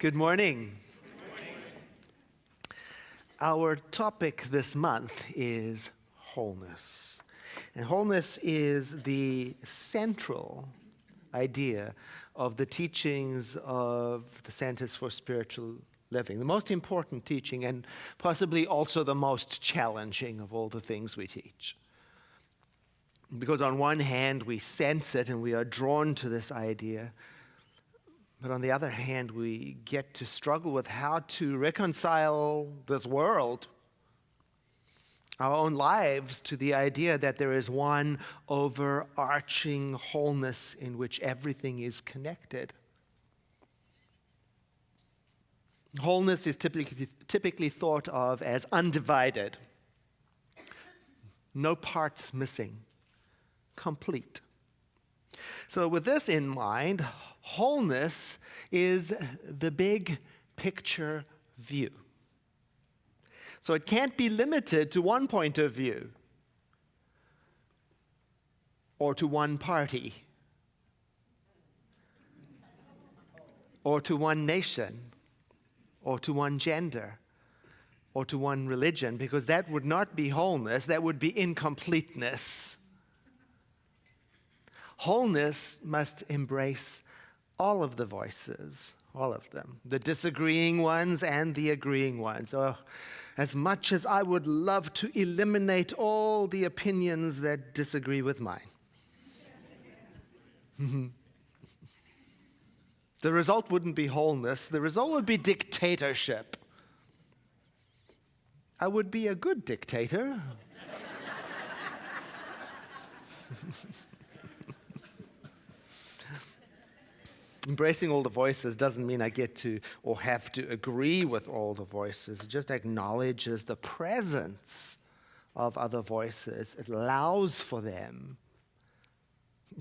Good morning. Our topic this month is wholeness. And wholeness is the central idea of the teachings of the Centers for Spiritual Living, the most important teaching and possibly also the most challenging of all the things we teach. Because on one hand, we sense it and we are drawn to this idea. But on the other hand, we get to struggle with how to reconcile this world, our own lives, to the idea that there is one overarching wholeness in which everything is connected. Wholeness is typically thought of as undivided, no parts missing, complete. So with this in mind, wholeness is the big picture view. So it can't be limited to one point of view or to one party or to one nation or to one gender or to one religion, because that would not be wholeness, that would be incompleteness. Wholeness must embrace all of the voices, all of them, the disagreeing ones and the agreeing ones. Oh, as much as I would love to eliminate all the opinions that disagree with mine. The result wouldn't be wholeness, the result would be dictatorship. I would be a good dictator. Embracing all the voices doesn't mean I get to or have to agree with all the voices. It just acknowledges the presence of other voices. It allows for them.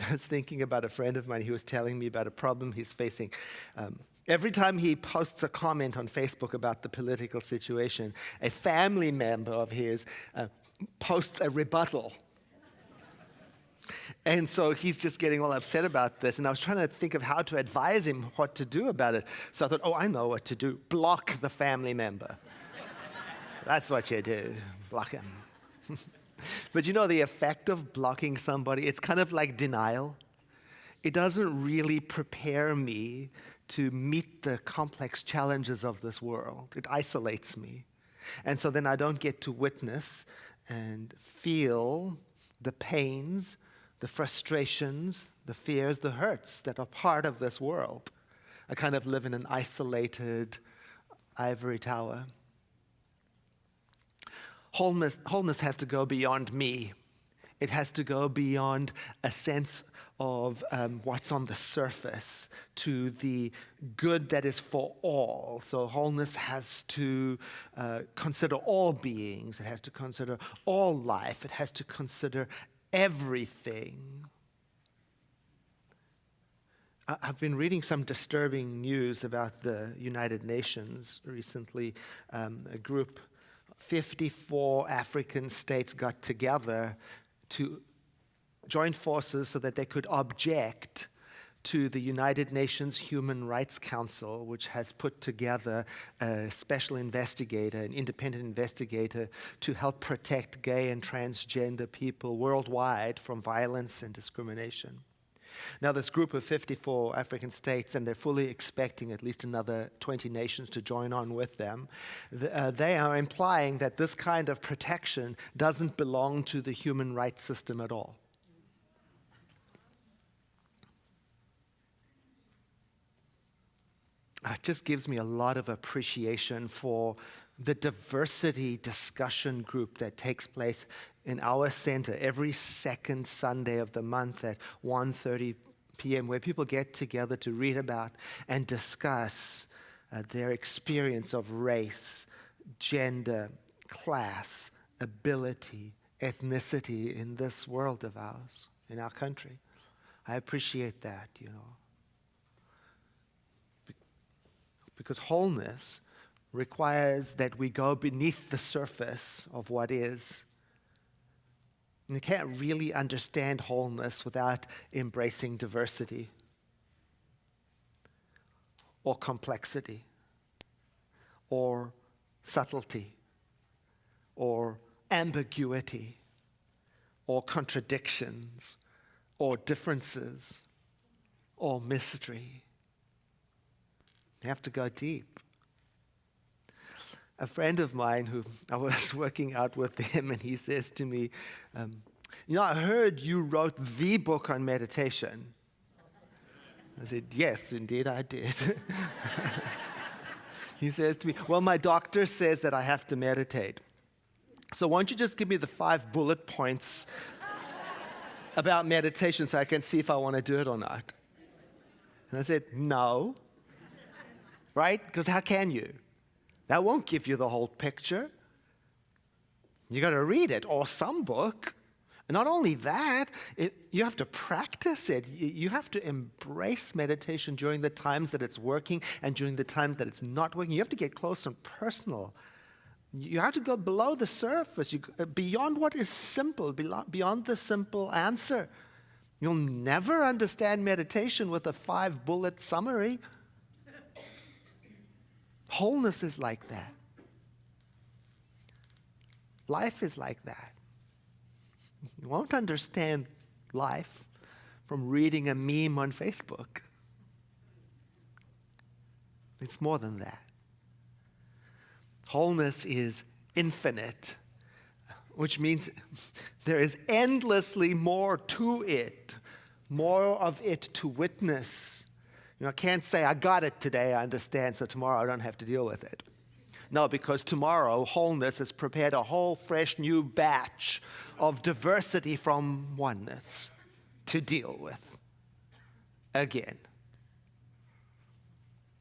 I was thinking about a friend of mine who was telling me about a problem he's facing. Every time he posts a comment on Facebook about the political situation, a family member of his posts a rebuttal. And so he's just getting all upset about this. And I was trying to think of how to advise him what to do about it. So I thought, I know what to do. Block the family member. That's what you do. Block him. But you know the effect of blocking somebody? It's kind of like denial. It doesn't really prepare me to meet the complex challenges of this world. It isolates me. And so then I don't get to witness and feel the pains, the frustrations, the fears, the hurts that are part of this world. I kind of live in an isolated ivory tower. Wholeness has to go beyond me. It has to go beyond a sense of what's on the surface to the good that is for all. So wholeness has to consider all beings. It has to consider all life. It has to consider everything. I've been reading some disturbing news about the United Nations recently. A group, 54 African states got together to join forces so that they could object to the United Nations Human Rights Council, which has put together a special investigator, an independent investigator, to help protect gay and transgender people worldwide from violence and discrimination. Now, this group of 54 African states, and they're fully expecting at least another 20 nations to join on with them, they are implying that this kind of protection doesn't belong to the human rights system at all. It just gives me a lot of appreciation for the diversity discussion group that takes place in our center every second Sunday of the month at 1:30 p.m., where people get together to read about and discuss their experience of race, gender, class, ability, ethnicity in this world of ours, in our country. I appreciate that, because wholeness requires that we go beneath the surface of what is. And you can't really understand wholeness without embracing diversity or complexity. or subtlety or ambiguity or contradictions or differences or mystery. You have to go deep. A friend of mine who I was working out with him, and he says to me, I heard you wrote the book on meditation. I said, yes, indeed I did. He says to me, well, my doctor says that I have to meditate. So why don't you just give me the 5 bullet points about meditation so I can see if I want to do it or not? And I said, no. Right? Because how can you? That won't give you the whole picture. You got to read it, or some book. And not only that, you have to practice it. You have to embrace meditation during the times that it's working and during the times that it's not working. You have to get close and personal. You have to go below the surface, beyond what is simple, beyond the simple answer. You'll never understand meditation with a 5-bullet summary. Wholeness is like that. Life is like that. You won't understand life from reading a meme on Facebook. It's more than that. Wholeness is infinite, which means there is endlessly more to it, more of it to witness. I can't say, I got it today, I understand, so tomorrow I don't have to deal with it. No, because tomorrow, wholeness has prepared a whole fresh new batch of diversity from oneness to deal with again.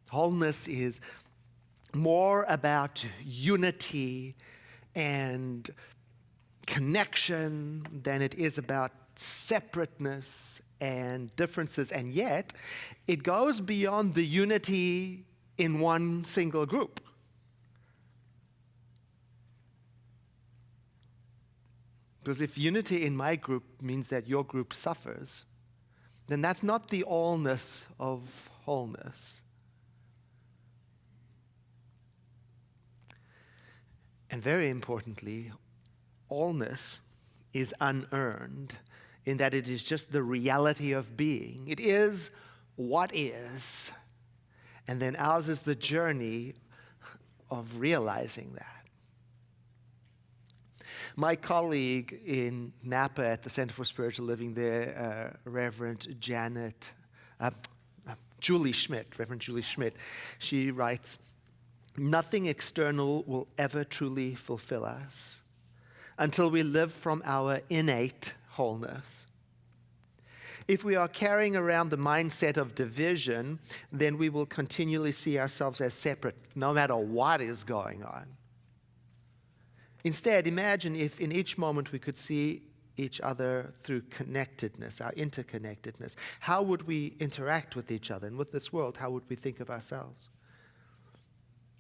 Wholeness is more about unity and connection than it is about separateness and differences, and yet it goes beyond the unity in one single group. Because if unity in my group means that your group suffers, then that's not the allness of wholeness. And very importantly, allness is unearned, in that it is just the reality of being. It is what is. And then ours is the journey of realizing that. My colleague in Napa at the Center for Spiritual Living there, Reverend Julie Schmidt, she writes, nothing external will ever truly fulfill us until we live from our innate wholeness. If we are carrying around the mindset of division, then we will continually see ourselves as separate, no matter what is going on. Instead, imagine if in each moment we could see each other through connectedness, our interconnectedness. How would we interact with each other? And with this world, how would we think of ourselves?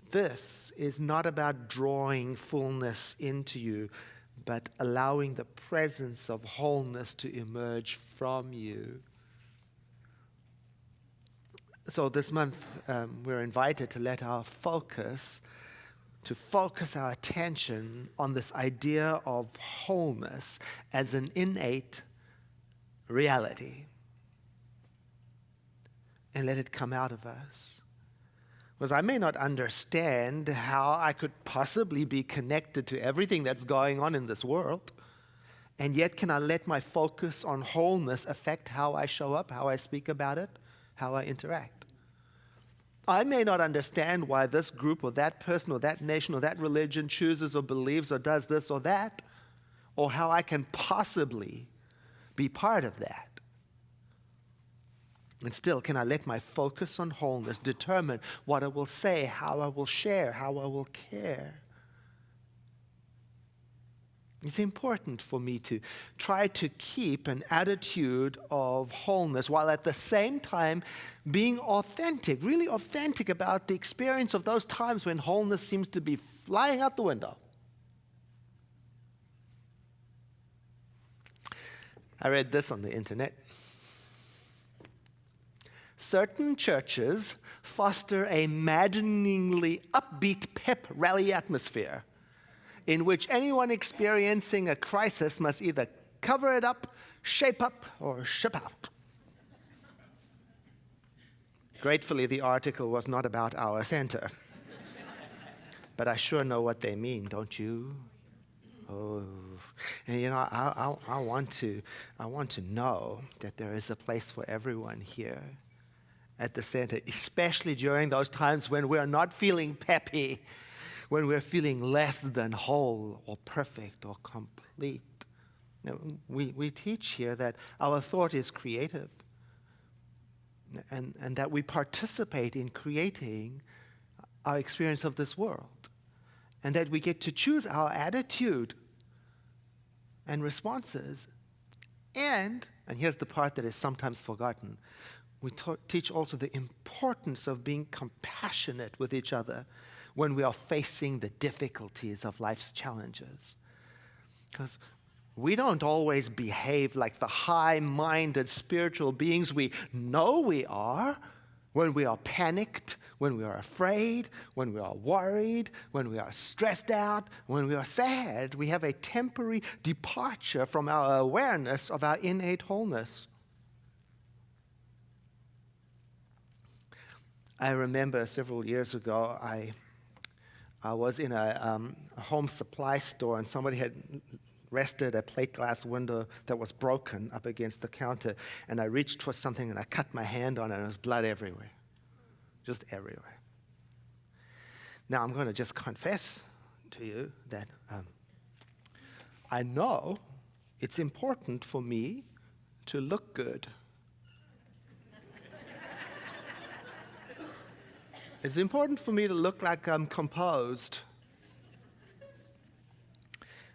This is not about drawing fullness into you, but allowing the presence of wholeness to emerge from you. So this month, we're invited to let our focus our attention on this idea of wholeness as an innate reality. And let it come out of us. Because I may not understand how I could possibly be connected to everything that's going on in this world. And yet, can I let my focus on wholeness affect how I show up, how I speak about it, how I interact? I may not understand why this group or that person or that nation or that religion chooses or believes or does this or that, or how I can possibly be part of that. And still, can I let my focus on wholeness determine what I will say, how I will share, how I will care? It's important for me to try to keep an attitude of wholeness while at the same time being authentic, really authentic about the experience of those times when wholeness seems to be flying out the window. I read this on the internet. certain churches foster a maddeningly upbeat pep rally atmosphere in which anyone experiencing a crisis must either cover it up, shape up, or ship out. Gratefully, the article was not about our center. But I sure know what they mean, don't you? Oh, and I want to know that there is a place for everyone here at the center, especially during those times when we're not feeling peppy, when we're feeling less than whole or perfect or complete. Now, we teach here that our thought is creative and that we participate in creating our experience of this world, and that we get to choose our attitude and responses. And here's the part that is sometimes forgotten, we teach also the importance of being compassionate with each other when we are facing the difficulties of life's challenges. Because we don't always behave like the high-minded spiritual beings we know we are when we are panicked, when we are afraid, when we are worried, when we are stressed out, when we are sad. We have a temporary departure from our awareness of our innate wholeness. I remember several years ago, I was in a home supply store, and somebody had rested a plate glass window that was broken up against the counter, and I reached for something and I cut my hand on it, and there was blood everywhere, just everywhere. Now I'm going to just confess to you that I know it's important for me to look good. It's important for me to look like I'm composed.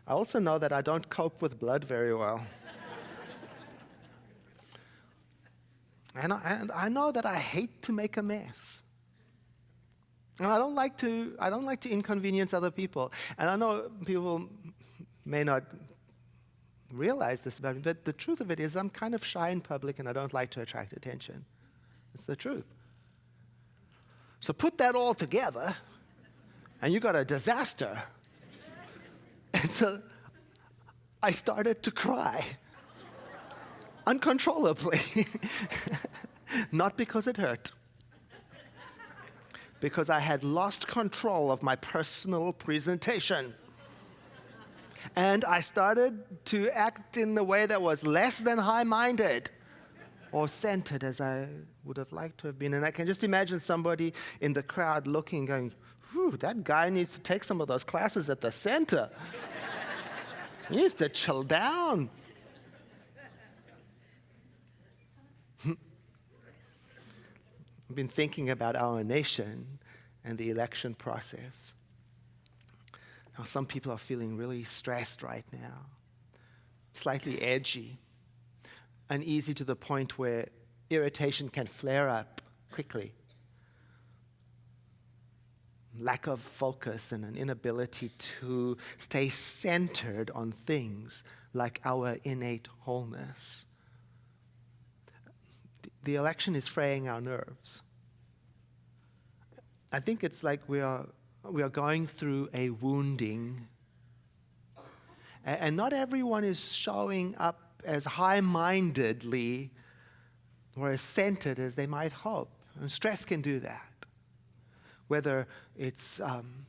I also know that I don't cope with blood very well. And I know that I hate to make a mess. And I don't like to inconvenience other people. And I know people may not realize this about me, but the truth of it is I'm kind of shy in public and I don't like to attract attention. It's the truth. So put that all together, and you got a disaster. And so I started to cry uncontrollably. Not because it hurt, because I had lost control of my personal presentation. And I started to act in a way that was less than high-minded or centered as I would have liked to have been. And I can just imagine somebody in the crowd looking, going, whew, that guy needs to take some of those classes at the center. He needs to chill down. I've been thinking about our nation and the election process. How some people are feeling really stressed right now, slightly edgy, uneasy to the point where irritation can flare up quickly. Lack of focus and an inability to stay centered on things like our innate wholeness. The election is fraying our nerves. I think it's like we are going through a wounding. And not everyone is showing up as high-mindedly or as centered as they might hope. And stress can do that. Whether it's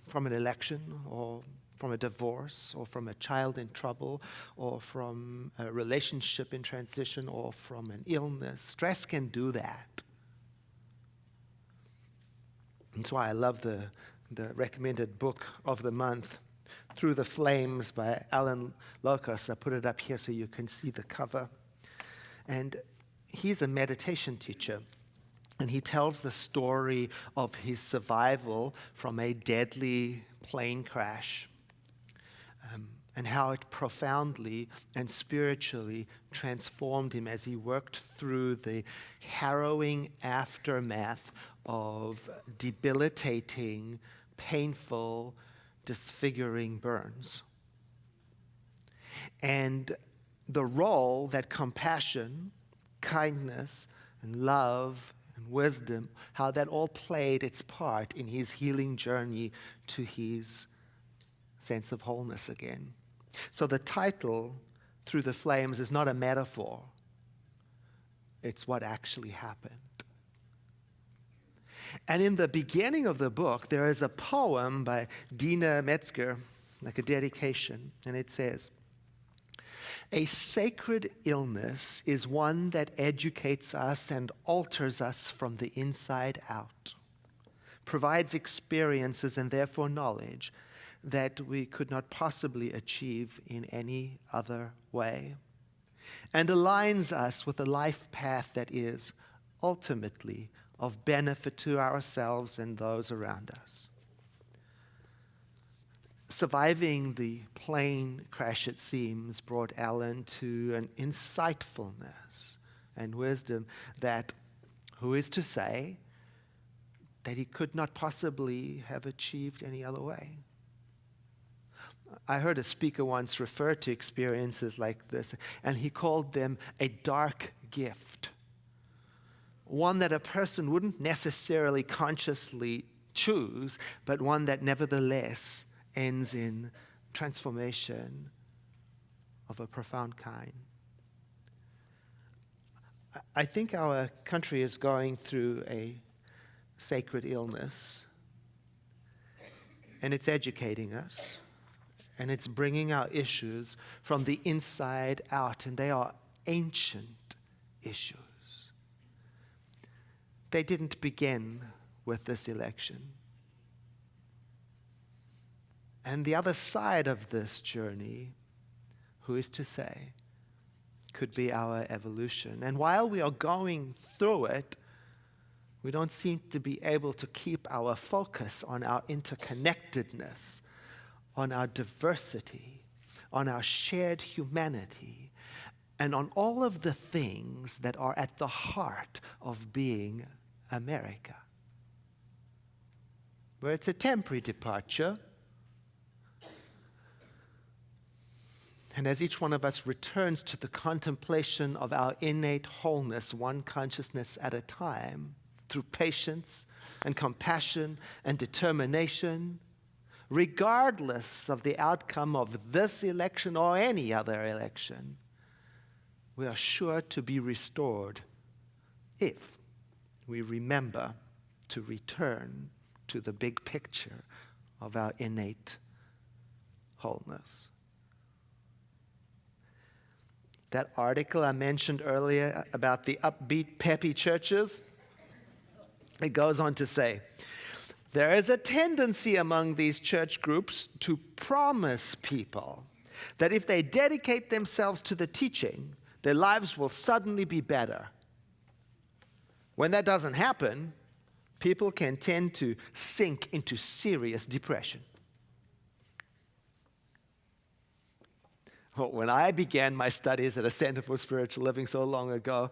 from an election or from a divorce or from a child in trouble or from a relationship in transition or from an illness, stress can do that. That's why I love the recommended book of the month, Through the Flames by Alan Locust. I put it up here so you can see the cover. And he's a meditation teacher. And he tells the story of his survival from a deadly plane crash and how it profoundly and spiritually transformed him as he worked through the harrowing aftermath of debilitating, painful, disfiguring burns. And the role that compassion, kindness, and love and wisdom, how that all played its part in his healing journey to his sense of wholeness again. So the title, Through the Flames, is not a metaphor. It's what actually happened. And in the beginning of the book, there is a poem by Dina Metzger, like a dedication, and it says, "A sacred illness is one that educates us and alters us from the inside out, provides experiences and therefore knowledge that we could not possibly achieve in any other way, and aligns us with a life path that is ultimately of benefit to ourselves and those around us." Surviving the plane crash, it seems, brought Alan to an insightfulness and wisdom that, who is to say, that he could not possibly have achieved any other way. I heard a speaker once refer to experiences like this, and he called them a dark gift, one that a person wouldn't necessarily consciously choose, but one that nevertheless ends in transformation of a profound kind. I think our country is going through a sacred illness, and it's educating us, and it's bringing our issues from the inside out, and they are ancient issues. They didn't begin with this election. And the other side of this journey, who is to say, could be our evolution. And while we are going through it, we don't seem to be able to keep our focus on our interconnectedness, on our diversity, on our shared humanity, and on all of the things that are at the heart of being America. Where it's a temporary departure, and as each one of us returns to the contemplation of our innate wholeness, one consciousness at a time, through patience and compassion and determination, regardless of the outcome of this election or any other election, we are sure to be restored if we remember to return to the big picture of our innate wholeness. That article I mentioned earlier about the upbeat, peppy churches, it goes on to say, there is a tendency among these church groups to promise people that if they dedicate themselves to the teaching, their lives will suddenly be better. When that doesn't happen, people can tend to sink into serious depression. Well, when I began my studies at a Center for Spiritual Living so long ago,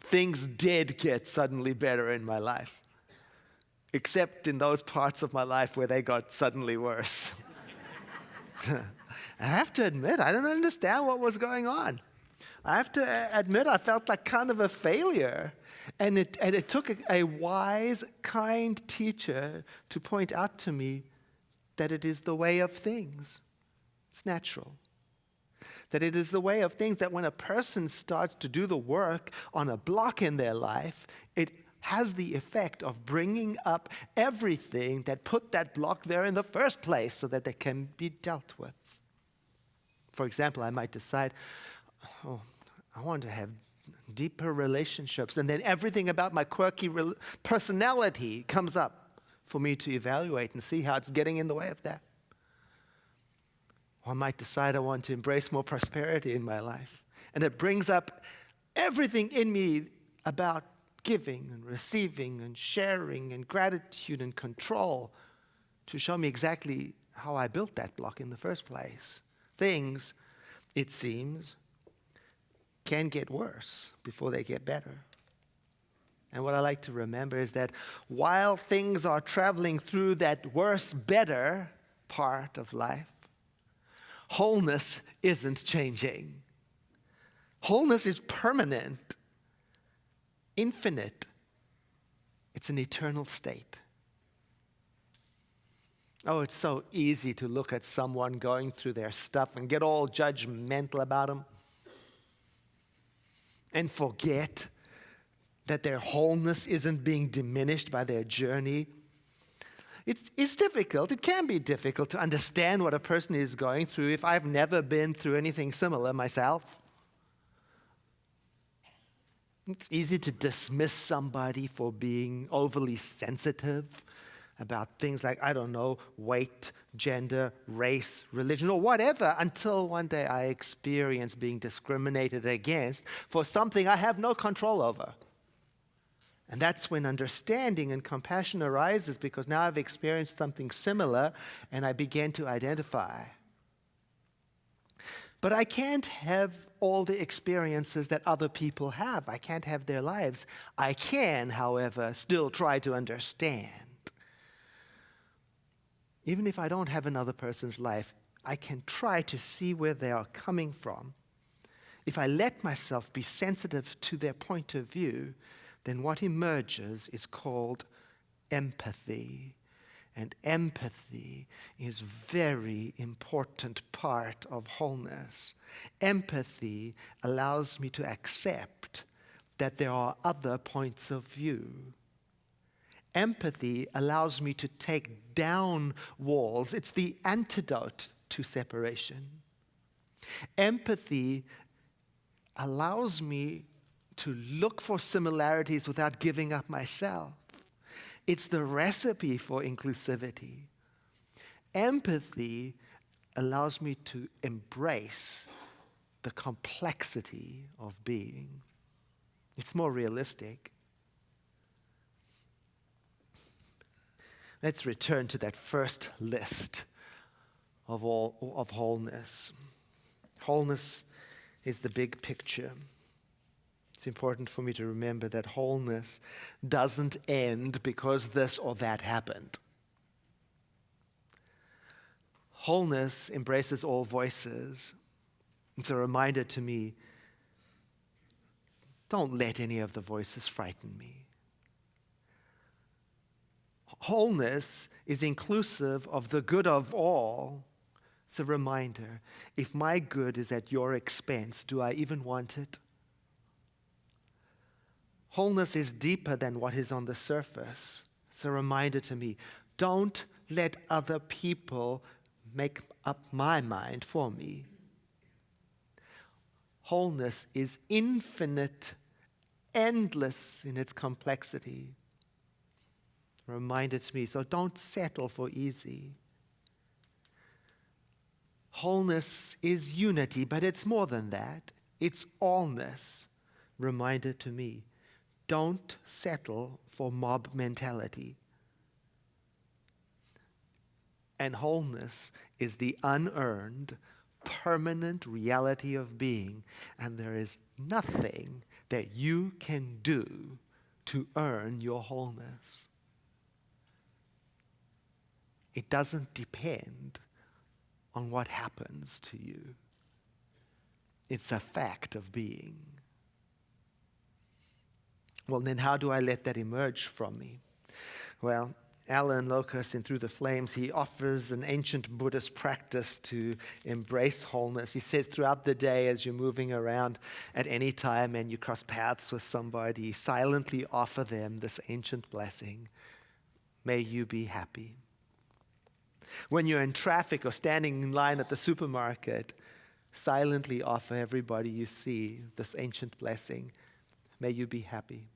things did get suddenly better in my life, except in those parts of my life where they got suddenly worse. I have to admit, I don't understand what was going on. I have to admit, I felt like kind of a failure. And it took a wise, kind teacher to point out to me that it is the way of things. It's natural. That it is the way of things that when a person starts to do the work on a block in their life, it has the effect of bringing up everything that put that block there in the first place so that they can be dealt with. For example, I might decide, I want to have deeper relationships, and then everything about my quirky personality comes up for me to evaluate and see how it's getting in the way of that. Or I might decide I want to embrace more prosperity in my life. And it brings up everything in me about giving and receiving and sharing and gratitude and control to show me exactly how I built that block in the first place. Things, it seems, can get worse before they get better. And what I like to remember is that while things are traveling through that worse, better part of life, wholeness isn't changing. Wholeness is permanent, infinite, It's an eternal state. Oh, it's so easy to look at someone going through their stuff and get all judgmental about them and forget that their wholeness isn't being diminished by their journey. It's difficult. It can be difficult to understand what a person is going through if I've never been through anything similar myself. It's easy to dismiss somebody for being overly sensitive about things like, I don't know, weight, gender, race, religion, or whatever, until one day I experience being discriminated against for something I have no control over. And that's when understanding and compassion arises, because now I've experienced something similar and I begin to identify. But I can't have all the experiences that other people have. I can't have their lives. I can, however, still try to understand. Even if I don't have another person's life, I can try to see where they are coming from. If I let myself be sensitive to their point of view, then what emerges is called empathy. And empathy is a very important part of wholeness. Empathy allows me to accept that there are other points of view. Empathy allows me to take down walls. It's the antidote to separation. Empathy allows me to look for similarities without giving up myself. It's the recipe for inclusivity. Empathy allows me to embrace the complexity of being. It's more realistic. Let's return to that first list of wholeness. Wholeness is the big picture. It's important for me to remember that wholeness doesn't end because this or that happened. Wholeness embraces all voices. It's a reminder to me, don't let any of the voices frighten me. Wholeness is inclusive of the good of all. It's a reminder, if my good is at your expense, do I even want it? Wholeness is deeper than what is on the surface. It's a reminder to me, don't let other people make up my mind for me. Wholeness is infinite, endless in its complexity. A reminder to me, so don't settle for easy. Wholeness is unity, but it's more than that. It's allness. Reminder to me, don't settle for mob mentality. And wholeness is the unearned, permanent reality of being, and there is nothing that you can do to earn your wholeness. It doesn't depend on what happens to you. It's a fact of being. Well, then how do I let that emerge from me? Well, Alan Locust in Through the Flames, he offers an ancient Buddhist practice to embrace wholeness. He says throughout the day, as you're moving around at any time and you cross paths with somebody, silently offer them this ancient blessing. May you be happy. When you're in traffic or standing in line at the supermarket, silently offer everybody you see this ancient blessing. May you be happy.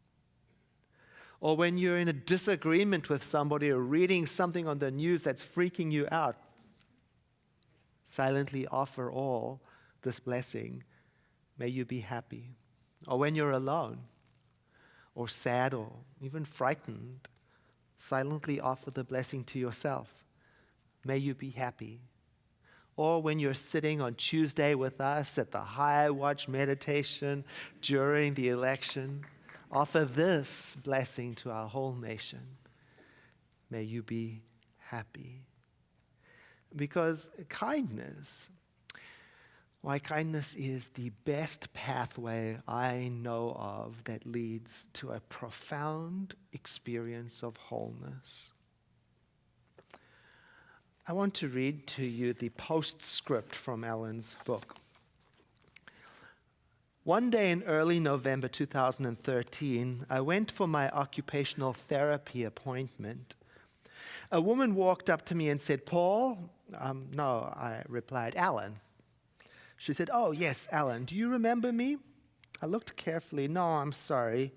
Or when you're in a disagreement with somebody or reading something on the news that's freaking you out, silently offer all this blessing. May you be happy. Or when you're alone or sad or even frightened, silently offer the blessing to yourself. May you be happy. Or when you're sitting on Tuesday with us at the High Watch meditation during the election, offer this blessing to our whole nation. May you be happy. Because kindness Why kindness is the best pathway I know of that leads to a profound experience of wholeness. I want to read to you the postscript from Ellen's book. One day in early November 2013, I went for my occupational therapy appointment. A woman walked up to me and said, "Paul?" No, I replied, "Alan." She said, "Oh, yes, Alan. Do you remember me?" I looked carefully. "No, I'm sorry."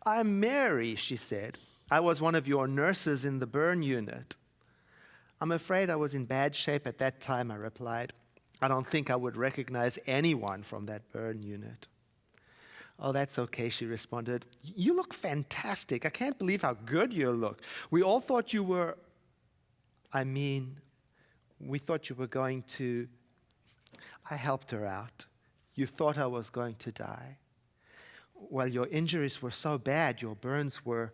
"I'm Mary," she said. "I was one of your nurses in the burn unit." "I'm afraid I was in bad shape at that time," I replied. "I don't think I would recognize anyone from that burn unit." "Oh, that's okay," she responded. "You look fantastic. I can't believe how good you look. We all thought you were, we thought you were going to..." I helped her out. "You thought I was going to die. Well, your injuries were so bad, your burns were..."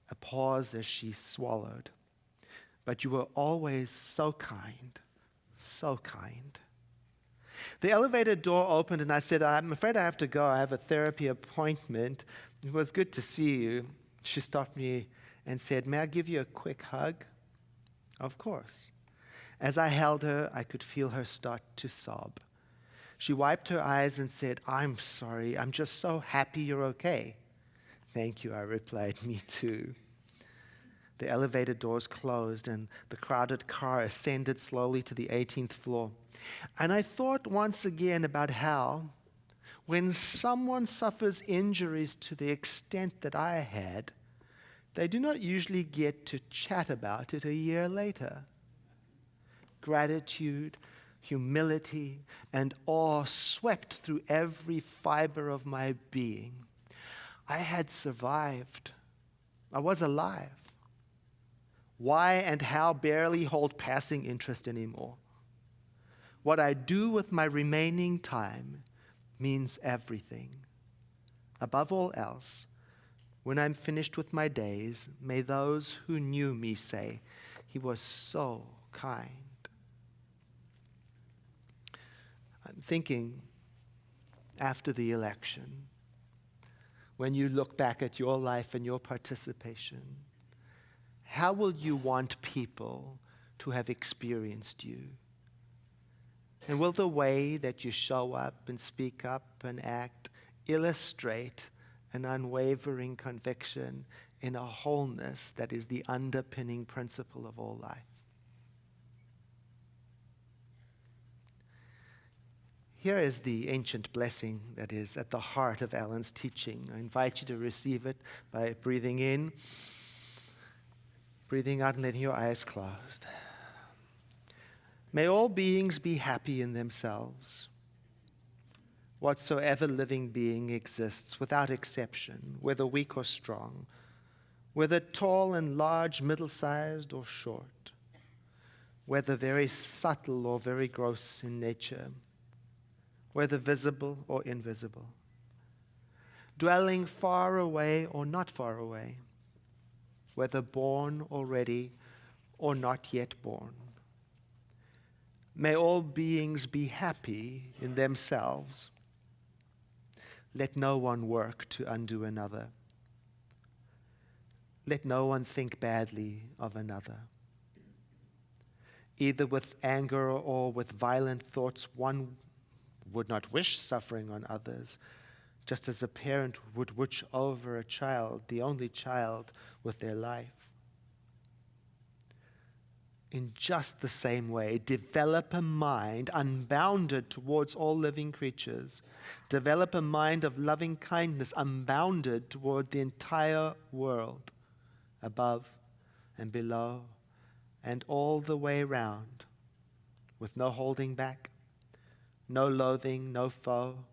A pause as she swallowed. "But you were always so kind, so kind." The elevator door opened and I said, "I'm afraid I have to go. I have a therapy appointment. It was good to see you." She stopped me and said, "May I give you a quick hug?" "Of course." As I held her, I could feel her start to sob. She wiped her eyes and said, "I'm sorry. I'm just so happy you're okay." "Thank you," I replied. "Me too." The elevator doors closed and the crowded car ascended slowly to the 18th floor. And I thought once again about how, when someone suffers injuries to the extent that I had, they do not usually get to chat about it a year later. Gratitude, humility, and awe swept through every fiber of my being. I had survived. I was alive. Why and how barely hold passing interest anymore. What I do with my remaining time means everything. Above all else, when I'm finished with my days, may those who knew me say, "He was so kind." I'm thinking, after the election, when you look back at your life and your participation, how will you want people to have experienced you? And will the way that you show up and speak up and act illustrate an unwavering conviction in a wholeness that is the underpinning principle of all life? Here is the ancient blessing that is at the heart of Alan's teaching. I invite you to receive it by breathing in, breathing out, and letting your eyes closed. May all beings be happy in themselves. Whatsoever living being exists, without exception, whether weak or strong, whether tall and large, middle-sized or short, whether very subtle or very gross in nature, whether visible or invisible, dwelling far away or not far away, whether born already or not yet born. May all beings be happy in themselves. Let no one work to undo another. Let no one think badly of another. Either with anger or with violent thoughts, one would not wish suffering on others, just as a parent would wish over a child, the only child, with their life. In just the same way, develop a mind unbounded towards all living creatures. Develop a mind of loving kindness unbounded toward the entire world, above and below and all the way round, with no holding back, no loathing, no foe,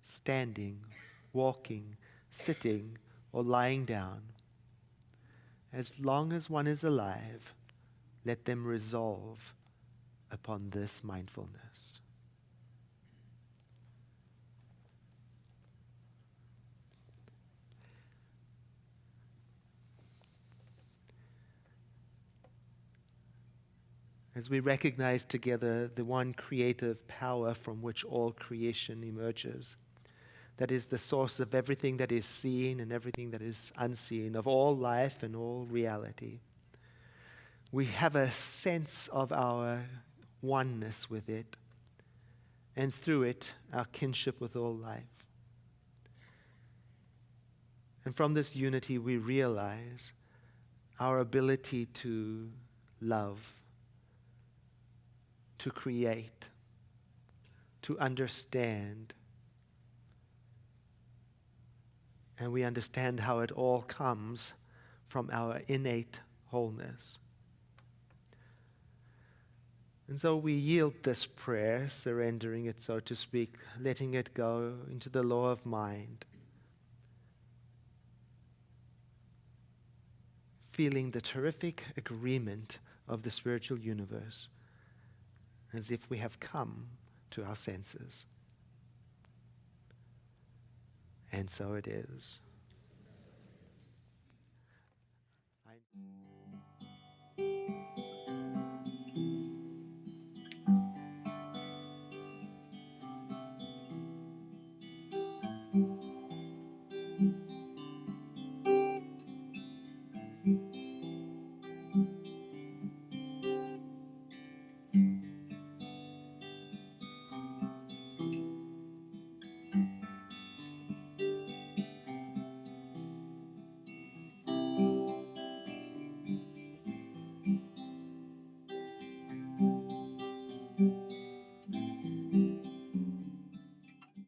standing, walking, sitting, or lying down. As long as one is alive, let them resolve upon this mindfulness. as we recognize together the one creative power from which all creation emerges, that is the source of everything that is seen and everything that is unseen, of all life and all reality. We have a sense of our oneness with it, and through it, our kinship with all life. And from this unity, we realize our ability to love, to create, to understand. And we understand how it all comes from our innate wholeness. And so we yield this prayer, surrendering it, so to speak, letting it go into the law of mind, feeling the terrific agreement of the spiritual universe, as if we have come to our senses. And so it is.